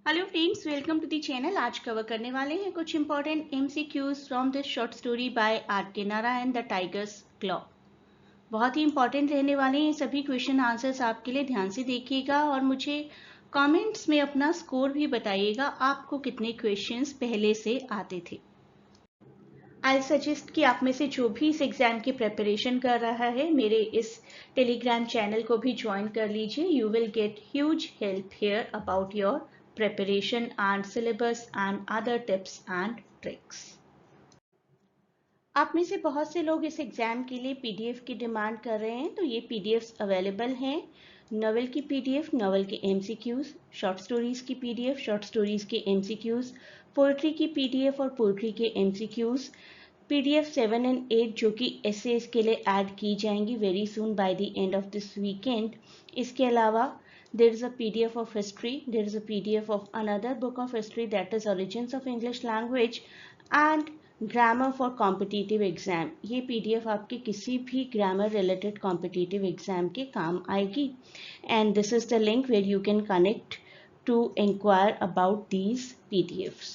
Hello friends, welcome to the channel. आज cover करने वाले हैं कुछ important MCQs from this short story by R K. Narayan, the tiger's claw. बहुत ही इंपॉर्टेंट रहने वाले हैं सभी क्वेश्चन आंसर्स आपके लिए। ध्यान से देखिएगा और मुझे कमेंट्स में अपना स्कोर भी बताइएगा, आपको कितने क्वेश्चंस पहले से आते थे। आई सजेस्ट कि आप में से जो भी इस एग्जाम की प्रिपरेशन कर रहा है, मेरे इस टेलीग्राम चैनल को भी ज्वाइन कर लीजिए। You will gate huge help here about your preparation and syllabus and other tips and tricks. आप में से बहुत से लोग इस एग्जाम के लिए पीडीएफ की डिमांड कर रहे हैं, तो ये पीडीएफ्स अवेलेबल हैं। नॉवेल की पीडीएफ, नॉवेल के एमसीक्यूज, शॉर्ट स्टोरीज की पीडीएफ, शॉर्ट स्टोरीज के एमसीक्यूज, पोएट्री की पीडीएफ और पोएट्री के एमसीक्यूज, पीडीएफ 7 and 8 जो कि एसेज के लिए ऐड की जाएंगी very soon by the end of this weekend. इसके अलावा there is a PDF of history, there is a PDF of another book of history, that is Origins of English Language and Grammar for Competitive Exam। ये PDF आपके किसी भी grammar related competitive exam के काम आएगी। And this is the link where you can connect to inquire about these PDFs।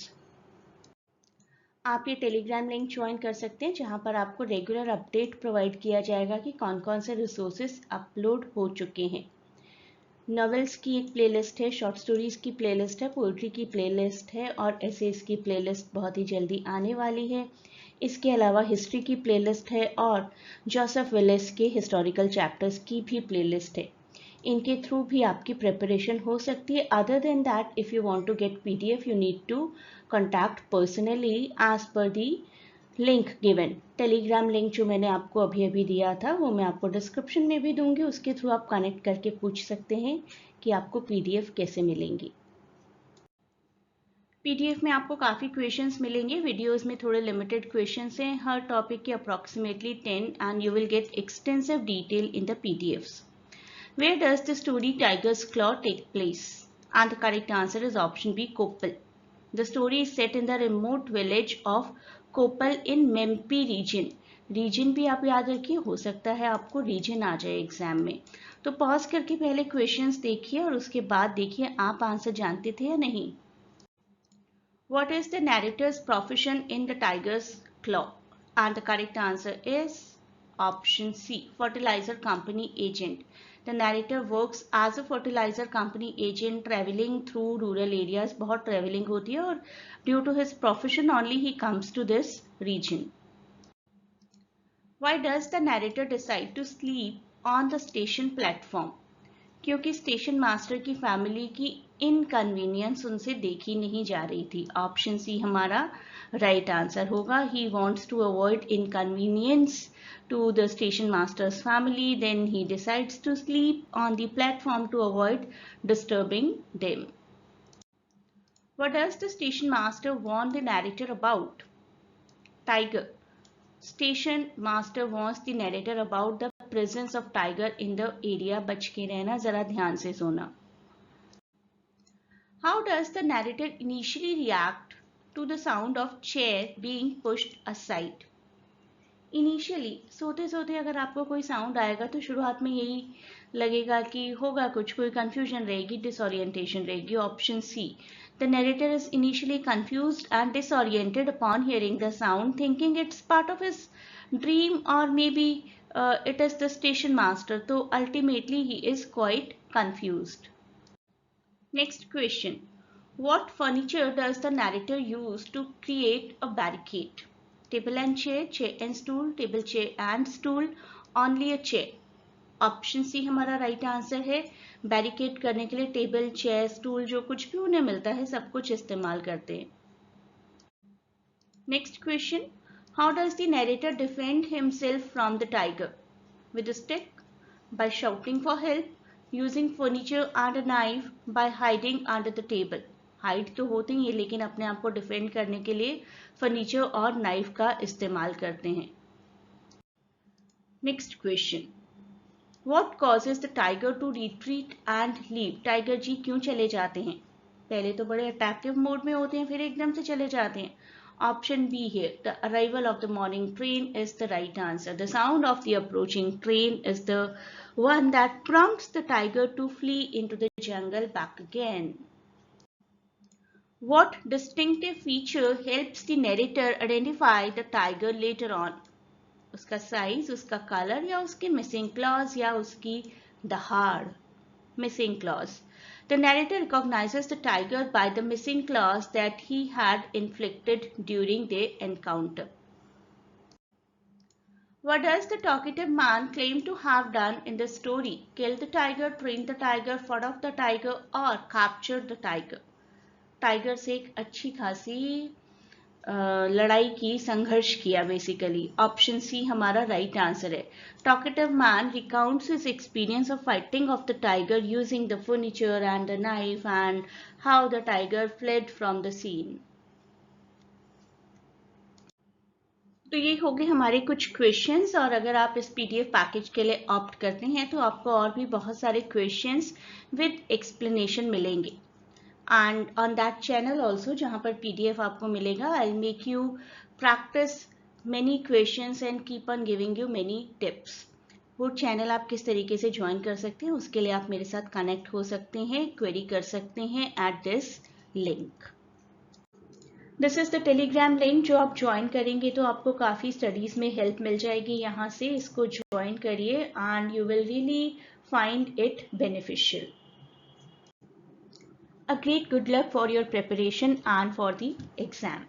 आप ये Telegram link join कर सकते हैं, जहां पर आपको रेगुलर अपडेट प्रोवाइड किया जाएगा कि कौन कौन से रिसोर्सेज अपलोड हो चुके हैं। नॉवेल्स की एक प्लेलिस्ट है, शॉर्ट स्टोरीज की प्लेलिस्ट है, पोएट्री की प्लेलिस्ट है और एसेज की प्लेलिस्ट बहुत ही जल्दी आने वाली है। इसके अलावा हिस्ट्री की प्लेलिस्ट है और जोसेफ विलिस के हिस्टोरिकल चैप्टर्स की भी प्लेलिस्ट है। इनके थ्रू भी आपकी प्रिपरेशन हो सकती है। Other than that, if you want to get PDF, you need to contact personally as per the link given. Telegram link जो मैंने आपको अभी अभी दिया था वो मैं आपको डिस्क्रिप्शन में भी दूंगी, उसके थ्रू आप कनेक्ट करके पूछ सकते हैं कि आपको पीडीएफ कैसे मिलेंगी। पीडीएफ में आपको काफ़ी क्वेश्चंस मिलेंगे। वीडियोस में थोड़े लिमिटेड क्वेश्चंस हैं, हर टॉपिक के approximately 10 and you will get extensive detail in the PDFs. Where does the story tiger's claw take place? And the correct answer is option B, Koppal. The story is set in the remote village of कोपल इन मेम्पी reason. Reason भी आप याद रखिए, हो सकता है आपको reason आ जाए एग्जाम में। तो पॉज करके पहले क्वेश्चंस देखिए और उसके बाद देखिए आप आंसर जानते थे या नहीं। What is the narrator's profession in the tiger's claw? And the correct answer is option C, fertilizer company agent. The narrator works as a fertilizer company agent traveling through rural areas। बहुत traveling होती है और due to his profession only he comes to this region। Why does the narrator decide to sleep on the station platform? क्योंकि station master की family की inconvenience उनसे देखी नहीं जा रही थी। ऑप्शन सी हमारा राइट आंसर होगा। He wants to avoid inconvenience to the station master's family, then he decides to sleep on the platform to avoid disturbing them. What does the station master warn the narrator about? Tiger. Station master wants the narrator about the presence of tiger in the area. बच के रहना, जरा ध्यान से सोना। How does the narrator initially react to the sound of chair being pushed aside? Initially सोते सोते अगर आपको कोई साउंड आएगा तो शुरुआत में यही लगेगा कि होगा कुछ, कोई कंफ्यूजन रहेगी, डिसोरिएंटेशन रहेगी। Option C, the narrator is initially confused and disoriented upon hearing the sound, thinking it's part of his dream or maybe it is the station master. तो ultimately he is quite confused. Next question. What furniture does the narrator use to create a barricade? Table and chair, chair and stool, table chair and stool, only a chair. Option C हमारा right answer है। Barricade करने के लिए table, chair, stool जो कुछ भी उन्हें मिलता है सब कुछ इस्तेमाल करते हैं। Next question. How does the narrator defend himself from the tiger? With a stick, by shouting for help, using furniture and a knife, by hiding under the table. Hide तो होते ही है लेकिन अपने आप को डिफेंड करने के लिए फर्नीचर और नाइफ का इस्तेमाल करते हैं। Next question. What causes the tiger to retreat and leave? Tiger ji क्यों चले जाते हैं? पहले तो बड़े अट्रैक्टिव मोड में होते हैं, फिर एकदम से चले जाते हैं। Option B here, the arrival of the morning train is the right answer. The sound of the approaching train is the one that prompts the tiger to flee into the jungle back again. What distinctive feature helps the narrator identify the tiger later on? उसका size, उसका colour, या उसकी missing clause, या उसकी दहाड़. Missing clause. The narrator recognizes the tiger by the missing clause that he had inflicted during the encounter. What does the talkative man claim to have done in the story? Kill the tiger, train the tiger, fought off the tiger, or capture the tiger? Tiger से एक अच्छी खासी लड़ाई की, संघर्ष किया basically. Option C हमारा right answer है. Talkative man recounts his experience of fighting off the tiger using the furniture and the knife and how the tiger fled from the scene. तो ये हो गए हमारे कुछ क्वेश्चंस, और अगर आप इस पीडीएफ पैकेज के लिए ऑप्ट करते हैं तो आपको और भी बहुत सारे क्वेश्चंस विद एक्सप्लेनेशन मिलेंगे. And on that channel also, जहाँ पर PDF आपको मिलेगा, I'll make you practice many questions and keep on giving you many tips. वो चैनल आप किस तरीके से ज्वाइन कर सकते हैं, उसके लिए आप मेरे साथ कनेक्ट हो सकते हैं, क्वेरी कर सकते हैं at this link. This is the Telegram link जो आप ज्वाइन करेंगे तो आपको काफ़ी स्टडीज़ में हेल्प मिल जाएगी. यहाँ से इसको ज्वाइन करिए and you will really find it beneficial. A great good luck for your preparation and for the exam.